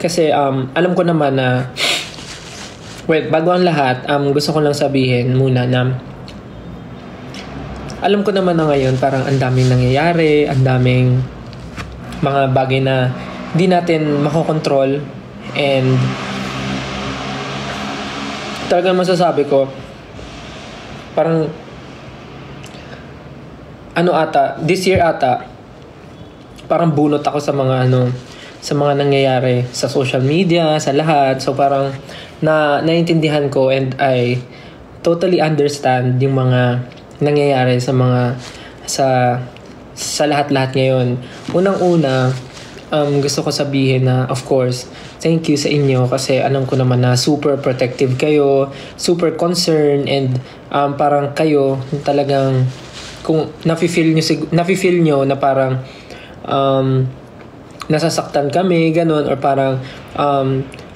Kasi alam ko naman na, wait, bago ang lahat, gusto ko lang sabihin muna na alam ko naman na ngayon parang ang daming nangyayari, ang daming mga bagay na di natin makokontrol, and talagang masasabi ko parang this year ata parang bunot ako sa mga sa mga nangyayari sa social media, sa lahat. So parang naiintindihan ko, and I totally understand yung mga nangyayari sa lahat-lahat ngayon. Unang-una, gusto ko sabihin na of course, thank you sa inyo kasi alam ko naman na super protective kayo, super concerned, and parang kayo talagang kung nafi-feel nyo na parang nasasaktan kami, ganun, or parang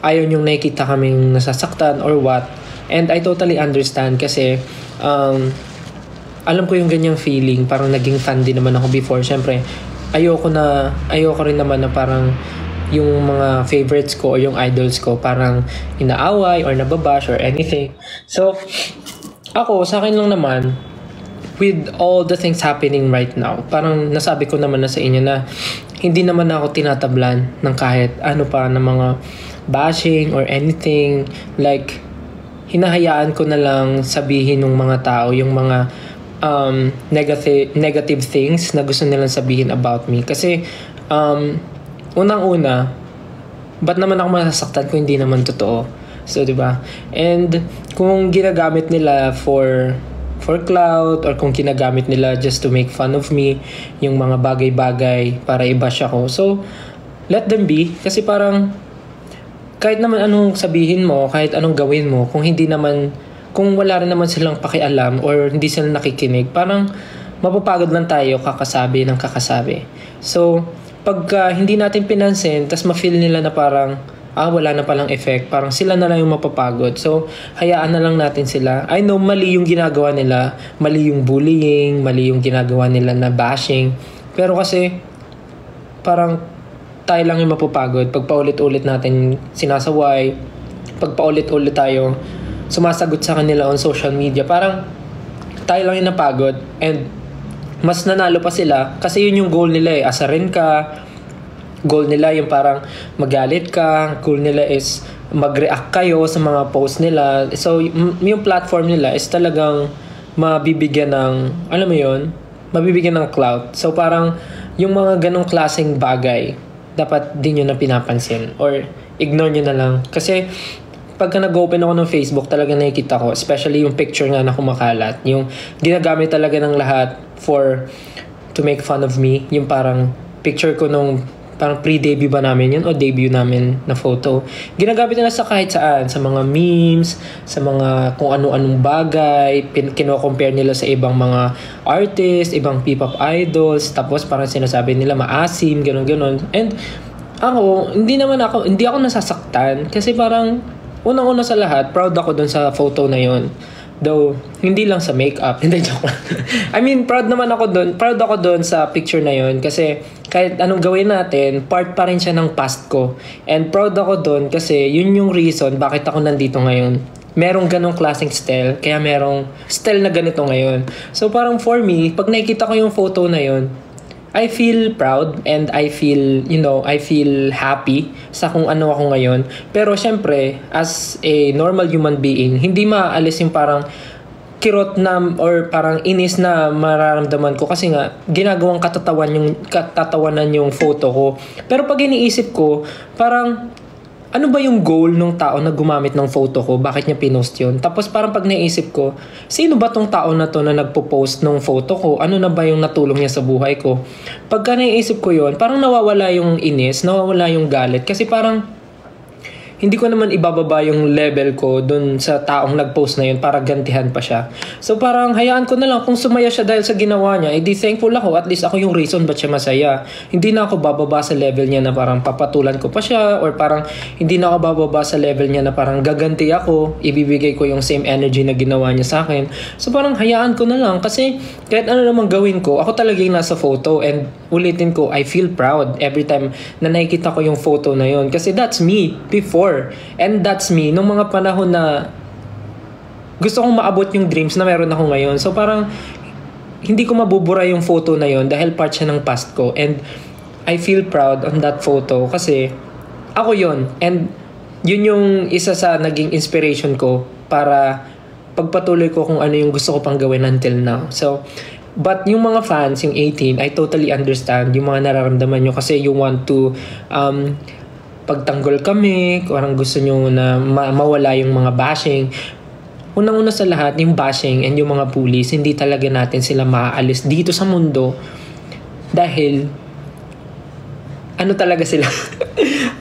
ayaw nyong nakikita kaming nasasaktan or what. And I totally understand kasi alam ko yung ganyang feeling. Parang naging fan din naman ako before. Siyempre, ayoko rin naman na parang yung mga favorites ko o yung idols ko parang inaaway or nababash or anything. So, ako, sa akin lang naman, with all the things happening right now, parang nasabi ko naman na sa inyo na hindi naman ako tinatablan ng kahit ano pa ng mga bashing or anything. Like, hinahayaan ko na lang sabihin ng mga tao yung mga negative things na gusto nilang sabihin about me. Kasi, unang-una, ba't naman ako masasaktan kung hindi naman totoo? So, diba? And kung ginagamit nila for clout, or kung ginagamit nila just to make fun of me, yung mga bagay-bagay para i-bash ako. So, let them be. Kasi parang, kahit naman anong sabihin mo, kahit anong gawin mo, kung wala rin naman silang pakialam or hindi sila nakikinig, parang mapapagod lang tayo kakasabi ng kakasabi. So, pagka hindi natin pinansin, tas ma-feel nila na parang, wala na palang effect, parang sila na lang yung mapapagod. So, hayaan na lang natin sila. I know, mali yung ginagawa nila, mali yung bullying, mali yung ginagawa nila na bashing. Pero kasi, parang tayo lang yung mapapagod. Pag paulit-ulit natin sinasaway, pag paulit-ulit tayo sumasagot sa kanila on social media, parang tayo lang yung napagod, and mas nanalo pa sila kasi yun yung goal nila asarin ka. Goal nila yung parang magalit ka. Goal nila is mag-react kayo sa mga post nila. So, yung platform nila is talagang mabibigyan ng, alam mo yun, mabibigyan ng clout. So, parang yung mga ganong klaseng bagay, dapat din nyo na pinapansin or ignore nyo na lang. Kasi, pagka nag-open ako ng Facebook, talaga nakikita ko, especially yung picture nga na kumakalat, yung ginagamit talaga ng lahat to make fun of me, yung parang picture ko nung parang pre-debut ba namin yun o debut namin na photo. Ginagamit nila sa kahit saan, sa mga memes, sa mga kung ano-anong bagay, kino-compare nila sa ibang mga artists, ibang P-pop idols, tapos parang sinasabi nila maasim, gano'n-gano'n. And ako, hindi ako nasasaktan kasi parang unang-una sa lahat, proud ako dun sa photo na yun. Though, hindi lang sa makeup. Hindi, joke lang. I mean, proud ako dun sa picture na yun kasi kahit anong gawin natin, part pa rin siya ng past ko. And proud ako dun kasi yun yung reason bakit ako nandito ngayon. Merong ganong klaseng style, kaya merong style na ganito ngayon. So parang for me, pag nakikita ko yung photo na yun, I feel proud and I feel happy sa kung ano ako ngayon. Pero syempre, as a normal human being, hindi maaalis yung parang kirot na or parang inis na mararamdaman ko kasi nga ginagawang katatawanan yung photo ko. Pero pag iniisip ko, parang ano ba yung goal ng tao na gumamit ng photo ko? Bakit niya pinost yun? Tapos parang pag naisip ko, sino ba tong tao na to na nagpo-post ng photo ko? Ano na ba yung natulong niya sa buhay ko? Pagka naisip ko yun, parang nawawala yung inis, nawawala yung galit. Kasi parang hindi ko naman ibababa yung level ko dun sa taong nag-post na yun para gantihan pa siya. So parang hayaan ko na lang kung sumaya siya dahil sa ginawa niya, edi thankful ako, at least ako yung reason ba't siya masaya. Hindi na ako bababa sa level niya na parang papatulan ko pa siya, or parang hindi na ako bababa sa level niya na parang gaganti ako, ibibigay ko yung same energy na ginawa niya sa akin. So parang hayaan ko na lang, kasi kahit ano namang gawin ko, ako talaga yung nasa photo, and ulitin ko, I feel proud every time na nakikita ko yung photo na yun, kasi that's me before. And that's me nung mga panahon na gusto kong maabot yung dreams na meron ako ngayon. So parang hindi ko mabubura yung photo na yun dahil part siya ng past ko, and I feel proud on that photo kasi ako yun, and yun yung isa sa naging inspiration ko para pagpatuloy ko kung ano yung gusto ko pang gawin until now. So but yung mga fans, yung 18, I totally understand yung mga nararamdaman nyo, kasi you want to pagtanggol kami, parang gusto nyo na mawala yung mga bashing. Unang-una sa lahat, yung bashing and yung mga bullies, hindi talaga natin sila maaalis dito sa mundo dahil ano talaga sila.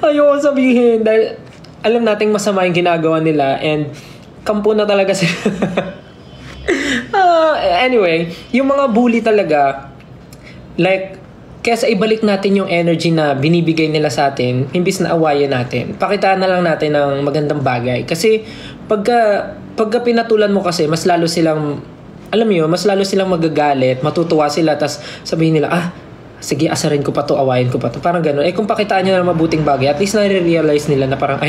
Ayoko sabihin dahil alam nating masama yung ginagawa nila, and kampo na talaga sila. Anyway, yung mga bully talaga, like, kesa ibalik natin yung energy na binibigay nila sa atin, imbis na awayan natin, pakitaan na lang natin ng magandang bagay. Kasi pagka pinatulan mo kasi, mas lalo silang, alam mo yun, mas lalo silang magagalit, matutuwa sila, tas sabihin nila, sige, asarin ko pa to, awayin ko pa to. Parang gano'n. Kung pakitaan nyo na mabuting bagay, at least nare-realize nila na parang,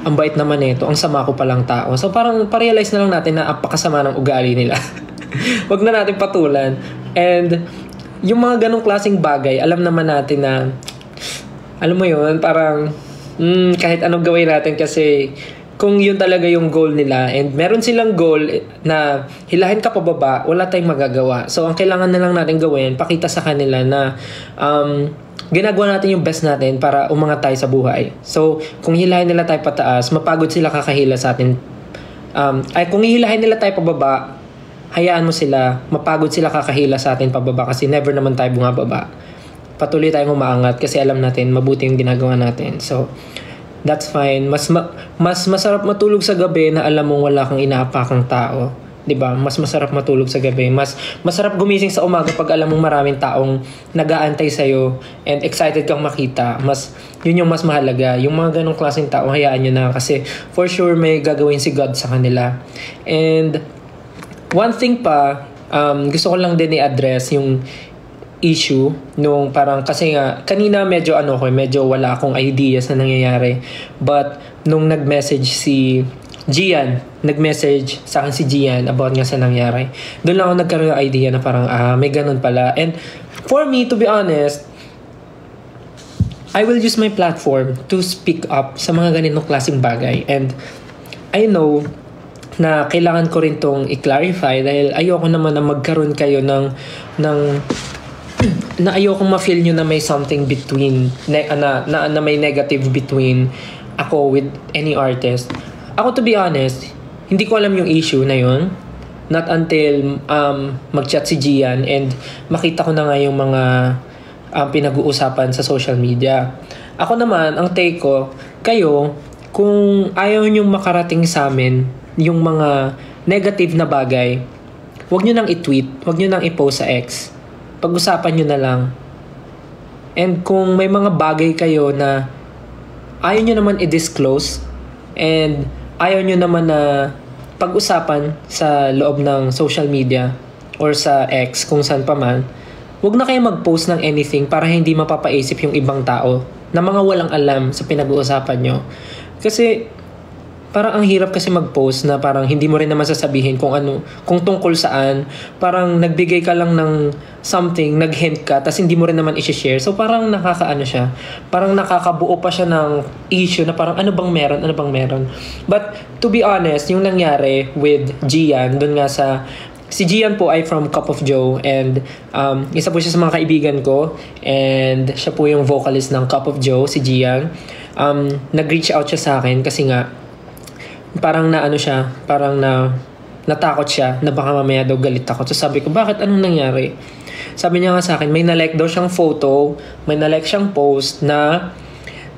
ang bait naman nito, ang sama ko palang tao. So parang pa-realize na lang natin na apakasama ng ugali nila. Wag na natin patulan. And yung mga ganong klaseng bagay, alam naman natin na, alam mo yun, parang kahit anong gawin natin, kasi kung yun talaga yung goal nila, and meron silang goal na hilahin ka pababa, wala tayong magagawa. So ang kailangan na lang natin gawin, pakita sa kanila na ginagawa natin yung best natin para umangat tayo sa buhay. So kung hilahin nila tayo pataas, mapagod sila kakahila sa atin. Kung hilahin nila tayo pababa, hayaan mo sila, mapagod sila kakahila sa atin pababa, kasi never naman tayo bumababa. Patuloy tayong umaangat kasi alam natin mabuti yung ginagawa natin. So that's fine. Mas masarap matulog sa gabi na alam mong wala kang inaapakang tao. 'Di ba? Mas masarap matulog sa gabi. Mas masarap gumising sa umaga pag alam mong maraming taong nag-aantay sa iyo and excited kang makita. Yun yung mas mahalaga. Yung mga ganong klaseng tao, hayaan niyo na, kasi for sure may gagawin si God sa kanila. And one thing pa, gusto ko lang din i-address yung issue nung parang, kasi nga kanina medyo wala akong idea sa nangyayari, but nung nag-message sa akin si Gian about nga sa nangyari, doon lang ako nagkaroon ng idea na parang may ganun pala. And for me, to be honest, I will use my platform to speak up sa mga ganitong klaseng bagay, and I know na kailangan ko rin tong i-clarify dahil ayoko naman na magkaroon kayo ng na ayoko ma-feel nyo na may something between na may negative between ako with any artist. Ako, to be honest, hindi ko alam yung issue na yun, not until mag-chat si Gian and makita ko na nga yung mga pinag-uusapan sa social media. Ako naman, ang take ko, kayo, kung ayaw nyong makarating sa amin yung mga negative na bagay, huwag nyo nang i-tweet, huwag nyo nang i-post sa X. Pag-usapan nyo na lang. And kung may mga bagay kayo na ayaw nyo naman i-disclose and ayaw nyo naman na pag-usapan sa loob ng social media or sa X, kung saan pa man, huwag na kayo mag-post ng anything para hindi mapapaisip yung ibang tao na mga walang alam sa pinag-uusapan nyo. Kasi parang ang hirap kasi mag-post na parang hindi mo rin naman sasabihin kung ano, kung tungkol saan. Parang nagbigay ka lang ng something, nag-hint ka, tas hindi mo rin naman i-share. So parang nakakaano siya, parang nakakabuo pa siya ng issue na parang ano bang meron. But to be honest, yung nangyari with Gian, dun nga si Gian po ay from Cup of Joe, and isa po siya sa mga kaibigan ko, and siya po yung vocalist ng Cup of Joe, si Gian. Nag-reach out siya sa akin kasi nga parang natakot siya na baka mamaya daw galit ako. So sabi ko, bakit, anong nangyari? Sabi niya nga sa akin, may na-like daw siyang photo, may na-like siyang post na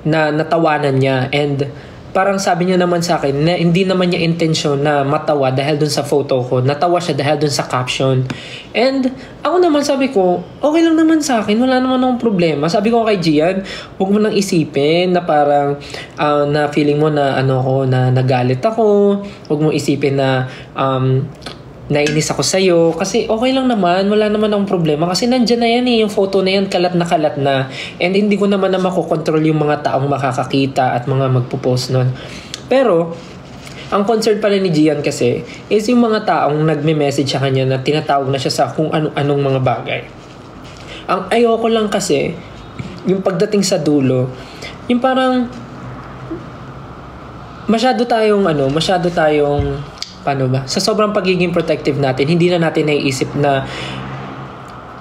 natawanan niya, and parang sabi niya naman sa akin na hindi naman niya intensyon na matawa dahil dun sa photo ko. Natawa siya dahil dun sa caption. And ako naman sabi ko, okay lang naman sa akin, wala naman akong problema. Sabi ko kay Gian, huwag mo nang isipin na parang na feeling mo na na nagalit ako. Huwag mo isipin na nainis ako sa'yo. Kasi okay lang naman, wala naman akong problema. Kasi nandyan na yan yung photo na yan, kalat na. And hindi ko naman na makokontrol yung mga taong makakakita at mga magpo-post nun. Pero, ang concern pala ni Gian kasi is yung mga taong nagme-message sa kanya na tinatawag na siya sa kung anong mga bagay. Ang ayoko lang kasi, yung pagdating sa dulo, yung parang masyado tayong paano ba? Sa sobrang pagiging protective natin, hindi na natin naiisip na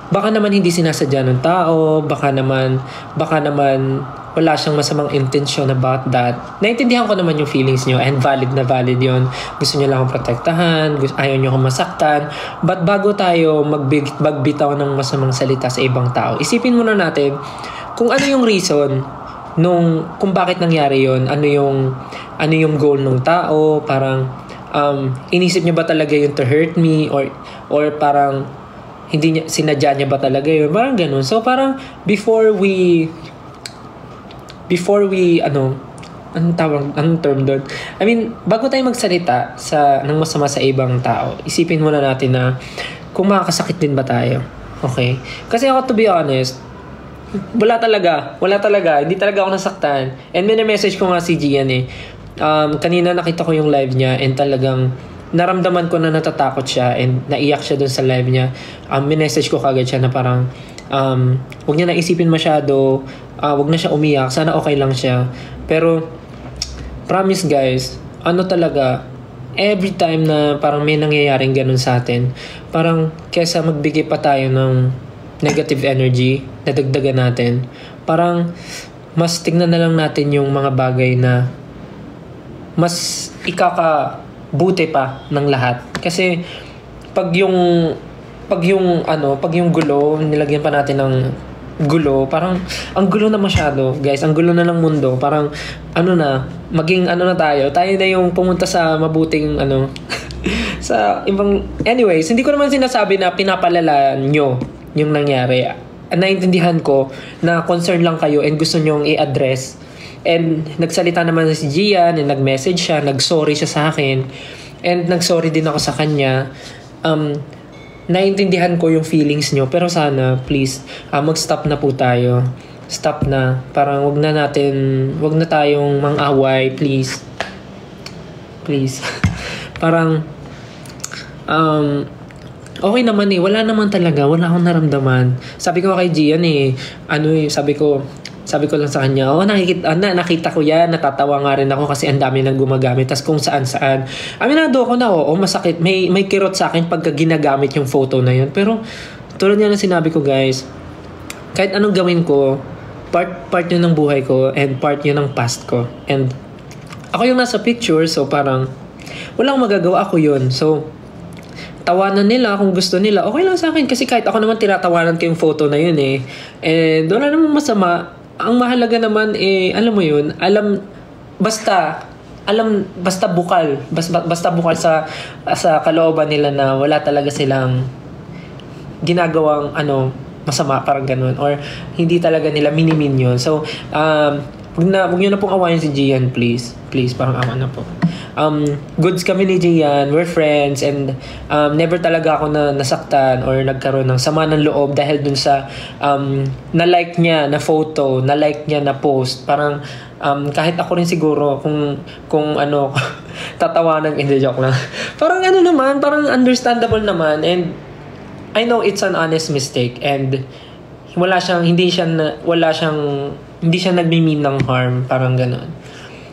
baka naman hindi sinasadya ng tao, baka naman wala siyang masamang intention about that. Naintindihan ko naman yung feelings niyo and valid na valid yon. Gusto niyo lang akong protektahan, ayaw niyo akong masaktan. But bago tayo magbitaw ng masamang salita sa ibang tao, isipin muna natin kung ano yung reason kung bakit nangyari yon, ano yung goal ng tao, parang inisip niya ba talaga yun to hurt me or parang hindi niya sinadya niya ba talaga yun, parang ganun. So parang before we anong term doon, I mean bago tayo magsalita ng masama sa ibang tao, isipin muna natin na kung makakasakit din ba tayo. Okay, kasi ako to be honest, wala talaga hindi talaga ako nasaktan. And may message ko nga si Gian kanina nakita ko yung live niya and talagang naramdaman ko na natatakot siya and naiyak siya dun sa live niya. Minessage ko kagad siya na parang huwag niya na isipin masyado, huwag na siya umiyak, sana okay lang siya. Pero promise guys, talaga, every time na parang may nangyayaring ganun sa atin, parang kesa magbigay pa tayo ng negative energy na dagdagan natin, parang mas tignan na lang natin yung mga bagay na mas ikakabuti pa ng lahat. Kasi pag yung gulo, nilagyan pa natin ng gulo, parang ang gulo na masyado, guys. Ang gulo na ng mundo. Parang maging na tayo na yung pumunta sa mabuting sa ibang, anyways, hindi ko naman sinasabi na pinapalala nyo yung nangyari. Naintindihan ko na concern lang kayo and gusto nyong i-address. And nagsalita naman si Gian and nag-message siya, nag-sorry siya sa akin and nag-sorry din ako sa kanya. Naintindihan ko yung feelings nyo, pero sana please mag-stop na po tayo. Stop na. Parang wag na tayong mang-away, please. Parang okay naman wala naman talaga, wala akong naramdaman. Sabi ko kay Gian sabi ko lang sa kanya, nakita ko yan, natatawa nga rin ako kasi ang dami nang gumagamit. Tas kung saan-saan. Aminado ako na, masakit. May kirot sa akin pagka ginagamit yung photo na yun. Pero, tulad nga na sinabi ko guys, kahit anong gawin ko, part yun ng buhay ko and part yun ng past ko. And, ako yung nasa picture, so parang, walang magagawa, ako yun. So, tawanan nila kung gusto nila, okay lang sa akin. Kasi kahit ako naman tinatawanan ko yung photo na yun And, wala namang masama. Ang mahalaga naman alam mo yun, basta bukal sa kalooban nila na wala talaga silang ginagawang masama, parang ganun, or hindi talaga nila minimin yun. So wag niyo na pong awayin si Gian, please, parang awa na po. Goods kami ni Gian, we're friends, and never talaga ako na nasaktan or nagkaroon ng sama ng loob dahil dun sa na-like niya na photo, na-like niya na post. Parang kahit ako rin siguro kung tatawanan, hindi, joke lang. Parang naman, parang understandable naman, and I know it's an honest mistake and hindi siya nagmi-mean ng harm, parang gano'n.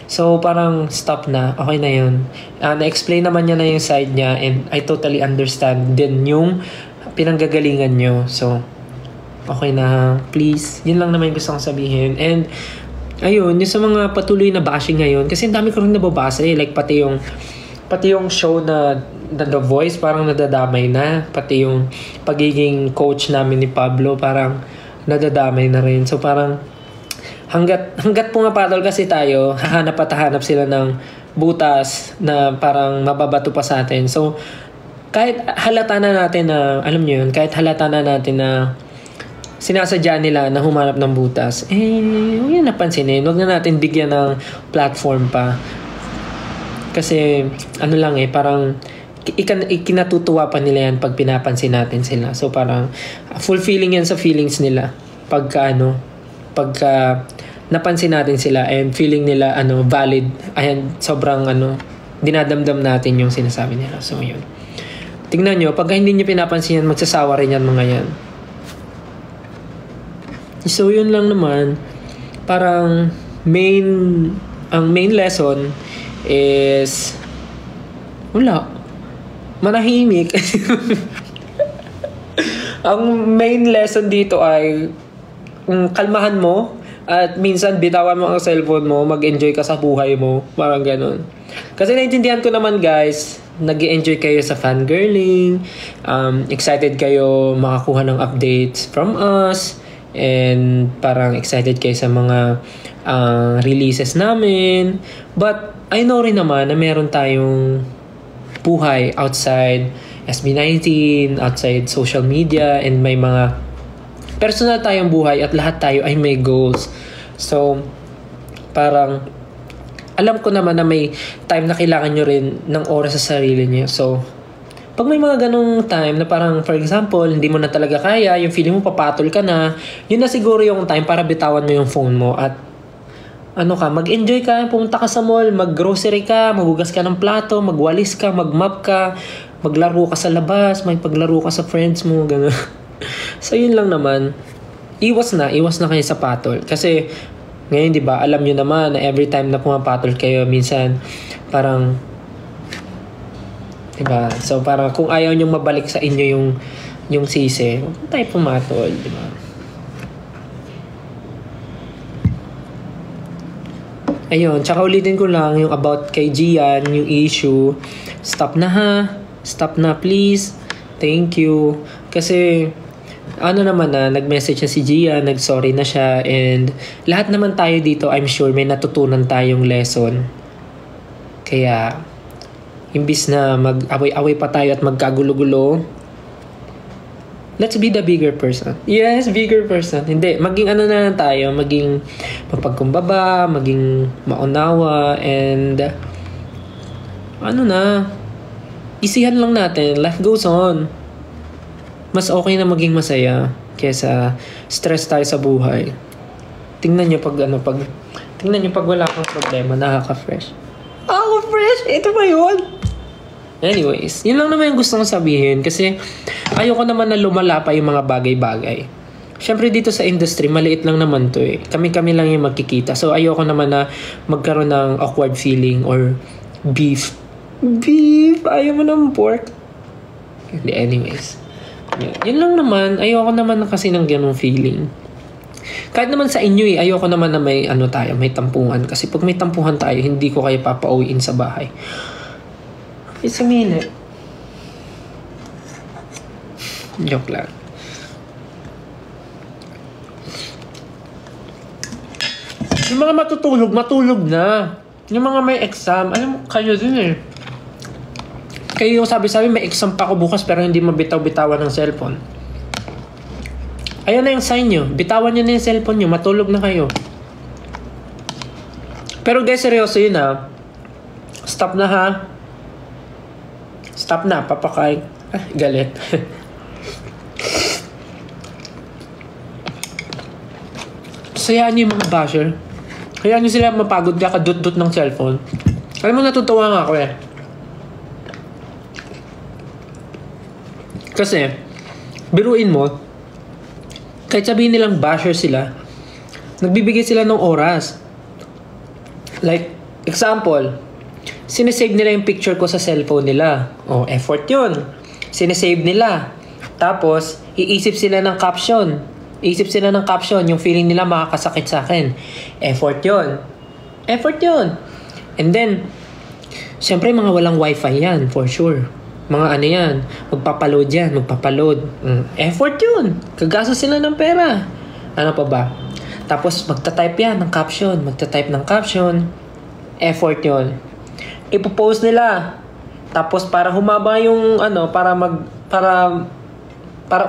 So, parang stop na. Okay na yun. Na-explain naman niya na yung side niya and I totally understand din yung pinanggagalingan nyo. So, okay na. Please. Yun lang naman yung gusto kong sabihin. And, ayun, yung sa mga patuloy na bashing ngayon, kasi ang dami ko rin nababasa like pati yung show na The Voice, parang nadadamay na. Pati yung pagiging coach namin ni Pablo, parang nadadamay na rin. So, parang hanggat pumapatol kasi tayo, hahanap at hahanap sila ng butas na parang mababato pa sa atin. So, kahit halata na natin na, alam niyo yun, kahit halata na natin na sinasadya nila na humanap ng butas, huwag yan napansinin. Huwag na natin bigyan ng platform pa. Kasi, ano lang parang ikinatutuwa pa nila yan pag pinapansin natin sila. So, parang fulfilling yan sa feelings nila. Pagka napansin natin sila and feeling nila valid, ayan, sobrang dinadamdam natin yung sinasabi nila. So yun, tingnan nyo, pag hindi nyo pinapansin yan, magsasawa rin yan mga yan. So yun lang naman, parang ang main lesson is wala, manahimik. Ang main lesson dito ay kalmahan mo at minsan bitawan mo ang cellphone mo, mag-enjoy ka sa buhay mo, parang ganun. Kasi naintindihan ko naman guys, nag-enjoy kayo sa fangirling, excited kayo makakuha ng updates from us, and parang excited kayo sa mga releases namin. But I know rin naman na meron tayong buhay outside SB19, outside social media, and may mga personal tayong buhay at lahat tayo ay may goals. So, parang alam ko naman na may time na kailangan nyo rin ng oras sa sarili nyo. So, pag may mga ganong time na parang, for example, hindi mo na talaga kaya, yung feeling mo papatol ka na, yun na siguro yung time para bitawan mo yung phone mo at mag-enjoy ka, pumunta ka sa mall, mag-grocery ka, maghugas ka ng plato, magwalis ka, mag-map ka, maglaro ka sa labas, may paglaro ka sa friends mo, gano'n. So yun lang naman, iwas na kayo sa patol. Kasi ngayon 'di ba, alam niyo naman na every time na pumapatol kayo, minsan parang 'di ba? So parang kung ayaw niyo mabalik sa inyo yung sisi, huwag tayo pumatol, 'di ba? Ayun, tsaka ulitin ko lang yung about kay Gian, yung issue. Stop na ha. Stop na please. Thank you. Kasi naman nag-message na si Gia, nag-sorry na siya, and lahat naman tayo dito, I'm sure may natutunan tayong lesson. Kaya imbis na mag-away-away pa tayo at magkagulo-gulo, let's be the bigger person. Yes, bigger person. Hindi, maging na lang tayo, maging mapagkumbaba, maging maunawa, and isihan lang natin, life goes on. Mas okay na maging masaya kaysa stress tayo sa buhay. Tingnan nyo pag wala kang problema, nakaka-fresh. Fresh! Ito ba yun? Anyways, yun lang naman yung gusto kong sabihin kasi ayoko naman na lumala pa yung mga bagay-bagay. Siyempre dito sa industry, maliit lang naman to eh. Kami-kami lang yung magkikita. So ayoko naman na magkaroon ng awkward feeling or beef. Ayaw mo ng pork. Anyways. Yun lang naman, ayoko naman kasi ng ganung feeling. Kahit naman sa inyo ayoko naman na may may tampuhan. Kasi pag may tampuhan tayo, hindi ko kayo papauwiin sa bahay. It's a minute. Joke lang. Yung mga matulog na. Yung mga may exam, alam mo, kayo din eh. Kayo yung sabi-sabi, may exam pa ako bukas pero hindi mabitaw-bitawan ng cellphone. Ayan na yung sign nyo. Bitawan nyo na yung cellphone nyo. Matulog na kayo. Pero guys, seryoso yun ha. Stop na ha. Stop na. Papakain. Galit. Sayaan nyo yung mga basher. Hayaan nyo sila mapagod ka kadut-dut ng cellphone. Alam mo, natutuwa nga ako eh. Kasi, biruin mo, kahit sabihin nilang basher sila, nagbibigay sila ng oras. Like, example, sinesave nila yung picture ko sa cellphone nila. Effort yun. Sinesave nila. Tapos, iisip sila ng caption. Yung feeling nila makakasakit sa akin. Effort yun. And then, syempre mga walang wifi yan, for sure. Mga yan, magpapaload. Effort yun. Kagaso sila ng pera. Ano pa ba? Tapos magta-type yan ng caption. Magta-type ng caption. Effort yun. Ipopost nila. Tapos para humaba yung ano, para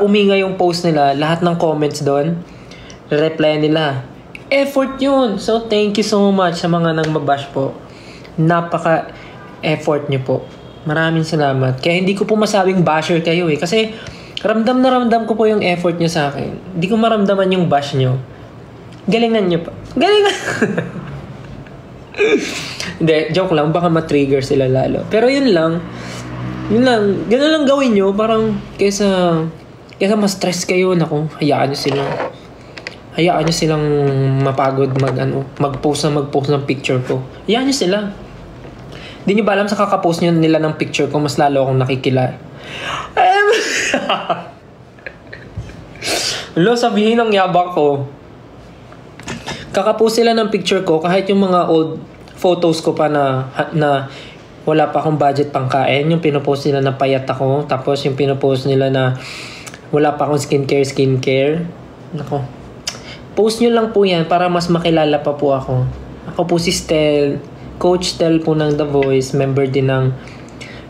uminga yung post nila, lahat ng comments doon, reply nila. Effort yun. So thank you so much sa mga nang mabash po. Napaka-effort nyo po. Maraming salamat. Kaya hindi ko po masabing basher kayo eh. Kasi ramdam na ramdam ko po yung effort nyo sa akin. Hindi ko maramdaman yung bash nyo. Galingan nyo pa. Galingan! Hindi, joke lang. Baka ma-trigger sila lalo. Pero yun lang. Yun lang. Ganun lang gawin nyo. Parang kesa ma-stress kayo. Naku, hayaan nyo sila. Hayaan nyo silang mapagod mag-post ng picture ko. Hayaan nyo sila. Di nyo ba alam sa kakapost nyo nila ng picture ko, mas lalo akong nakikilala. Lo, sabihin ang yabang ko. Kakapost sila ng picture ko kahit yung mga old photos ko pa na wala pa akong budget pang kain. Yung pinopost nila na payat ako. Tapos yung pinopost nila na wala pa akong skincare. Nako. Post nyo lang po yan para mas makilala pa po ako. Ako po si Stel. Coach Stel po ng The Voice. Member din ng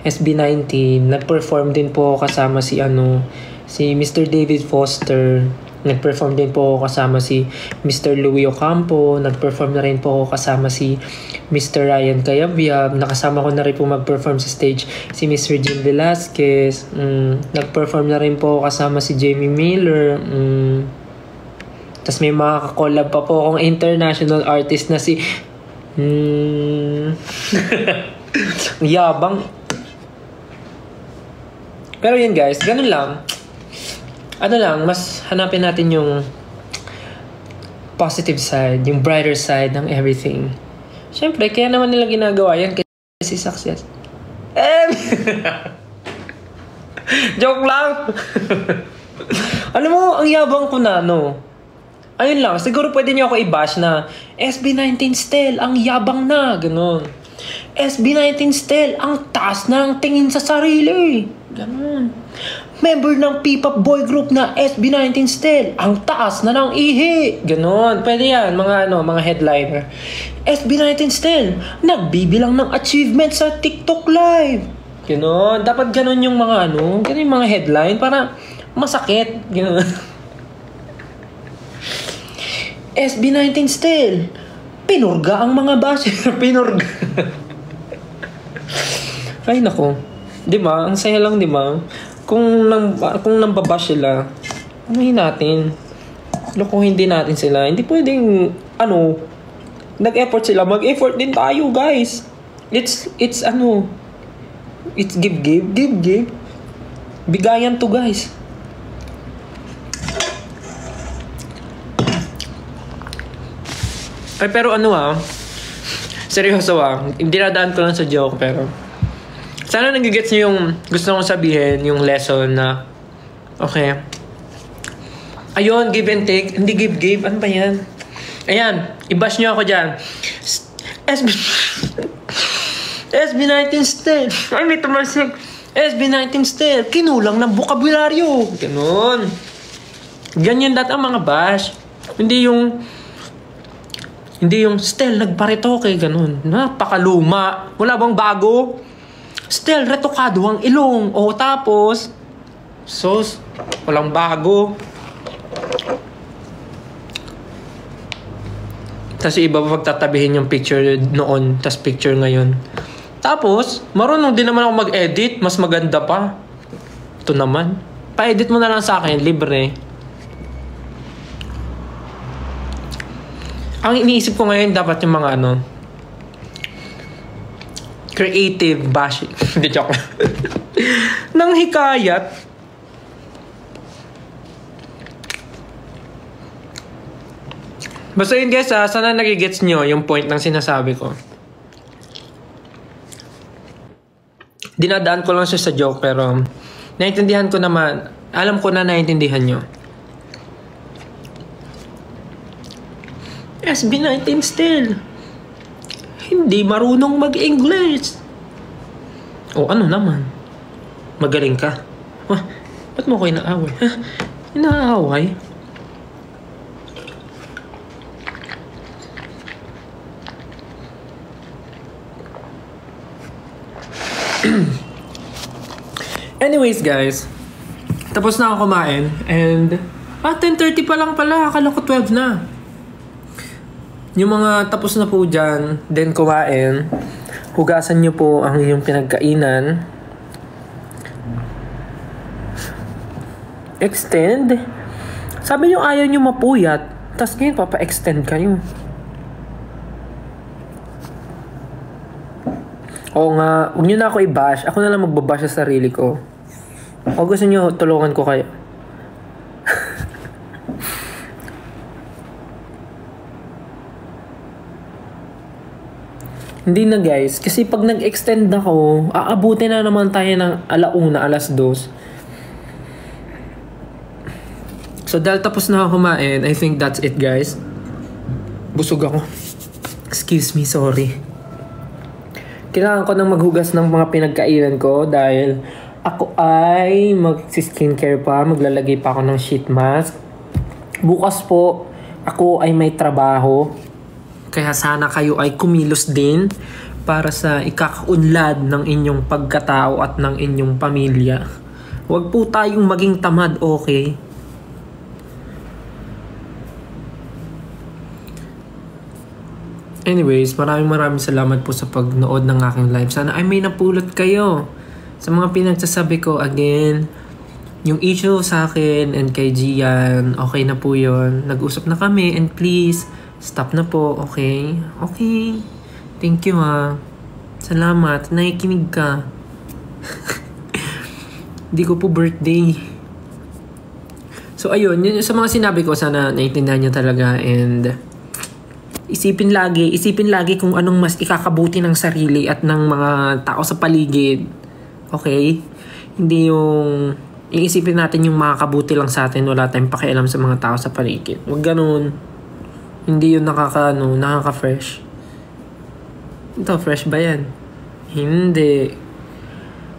SB19. Nag-perform din po kasama si Mr. David Foster. Nag-perform din po ako kasama si Mr. Louie Ocampo. Nag-perform na rin po ako kasama si Mr. Ryan Cayabyab. Nakasama ko na rin po mag-perform sa stage si Miss Regine Velasquez. Nag-perform na rin po ako kasama si Jamie Miller. Tapos may mga kakolab pa po akong international artist na si yabang. Pero yun guys, ganun lang. Mas hanapin natin yung positive side, yung brighter side ng everything. Siyempre, kaya naman nila ginagawa yan kasi success. Joke lang! Alam mo, ang yabang ko na, no? Ayun lang, siguro pwede niyo ako i-bash na SB19 Stel, ang yabang na, ganun. SB19 Stel, ang taas na ang tingin sa sarili. Ganun. Member ng P-pop boy group na SB19 Stel, ang taas na ng ihi. Ganon. Pwede yan, mga headliner. SB19 Stel, nagbibilang ng achievement sa TikTok live. Ganon. Dapat ganon yung mga ganon yung mga headline para masakit. Ganon. SB19 Stel, pinurga ang mga basher. Pinurga. Ay, nako. Diba? Ang saya lang, diba? Kung nambabash sila, anuhin natin. Lokohin din natin sila. Hindi pwedeng, nag-effort sila. Mag-effort din tayo, guys. It's give. Bigayan to, guys. Ay, pero seryoso dinadaan ko lang sa joke, pero sana nagigets niyo yung gusto kong sabihin, yung lesson na, okay, ayun, give and take, hindi give, ano ba yan? Ayan, i-bash niyo ako dyan. SB19 Stel, ay may tumasik, SB19 Stel, kinulang ng bokabularyo, ganun. Ganyan dati ang mga bash. Hindi yung Stel, nagparetoke, ganun. Napakaluma, wala bang bago? Stel, retokado ang ilong. O tapos, sos, walang bago. Tapos iba pa pagtatabihin yung picture noon, tas picture ngayon. Tapos, marunong din naman ako mag-edit, mas maganda pa. Ito naman. Pa-edit mo na lang sa akin, libre. Ang iniisip ko ngayon, dapat yung mga creative bashing. Hindi, joke lang. Nang hikayat. Basta yun guys, sana nagigets nyo yung point ng sinasabi ko. Dinadaan ko lang siya sa joke, pero naintindihan ko naman. Alam ko na naintindihan nyo. SB19 Stel, hindi marunong mag-English. O ano naman? Magaling ka. Ba't mo ko inaaway? Inaaway? Anyways, guys. Tapos na ako kumain. And 10:30 pa lang pala. Akala ko 12 na. Yung mga tapos na po dyan, then kumain. Hugasan nyo po ang inyong pinagkainan. Extend. Sabi nyo ayaw nyo mapuyat. Tapos ngayon papa-extend kayo. Oo nga, huwag nyo na ako i-bash. Ako na lang magbabash sa sarili ko. O gusto nyo, tulungan ko kayo. Hindi na guys, kasi pag nag-extend ako, aabutin na naman tayo ng 1:00, 2:00. So dahil tapos na ako kumain, I think that's it guys. Busog ako. Excuse me, sorry. Kailangan ko nang maghugas ng mga pinagkainan ko dahil ako ay mag-skincare pa, maglalagay pa ako ng sheet mask. Bukas po, ako ay may trabaho. Kaya sana kayo ay kumilos din para sa ikakaunlad ng inyong pagkatao at ng inyong pamilya. Huwag po tayong maging tamad, okay? Anyways, maraming salamat po sa pagnood ng aking live. Sana ay may napulot kayo sa mga pinagsasabi ko. Again, yung issue sa akin and kay Gian, okay na po yun. Nag-usap na kami and please, stop na po, okay? Okay. Thank you ha. Salamat. Nakikinig ka. Hindi ko po birthday. So ayun, yun sa mga sinabi ko, sana naiintindihan niyo talaga and isipin lagi kung anong mas ikakabuti ng sarili at ng mga tao sa paligid. Okay? Hindi yung iisipin natin yung makakabuti lang sa atin, wala tayong pakialam sa mga tao sa paligid. Huwag ganun. Hindi yun nakaka-fresh. Ito, fresh ba yan? Hindi.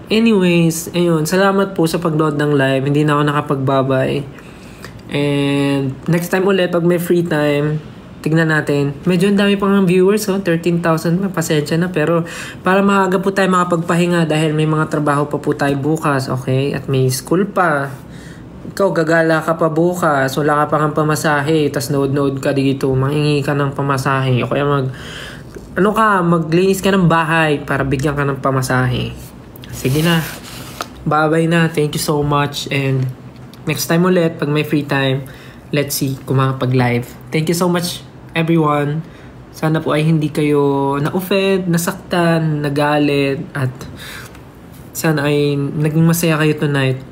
Anyways, ayun, salamat po sa pag-load ng live. Hindi na ako nakapagbabay. And next time ulit, pag may free time, tignan natin. Medyo ang dami pang viewers, 13,000. Pasensya na. Pero para maaga po tayo makapagpahinga dahil may mga trabaho pa po tayo bukas, okay? At may school pa. Ikaw, gagala ka pa bukas. Wala ka pa kang pamasahe. Tapos nood ka dito. Mangingi ka ng pamasahe. O kaya maglinis ka ng bahay para bigyan ka ng pamasahe. Sige na. Bye-bye na. Thank you so much. And next time ulit, pag may free time, let's see kung makapag-live. Thank you so much, everyone. Sana po ay hindi kayo na-offend, nasaktan, nagalit, at sana ay naging masaya kayo tonight.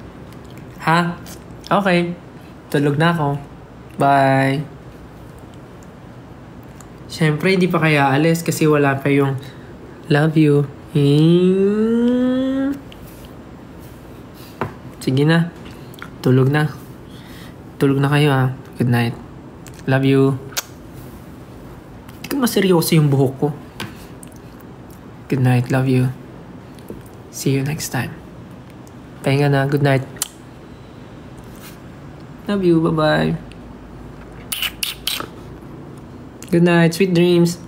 Ha? Okay. Tulog na ako. Bye. Siyempre, hindi pa kaya alis kasi wala pa yung love you. Sige na. Tulog na. Tulog na kayo ha. Good night. Love you. Hindi ka maseryoso yung buhok ko. Good night. Love you. See you next time. Pahinga na. Good night. Love you. Bye-bye. Good night. Sweet dreams.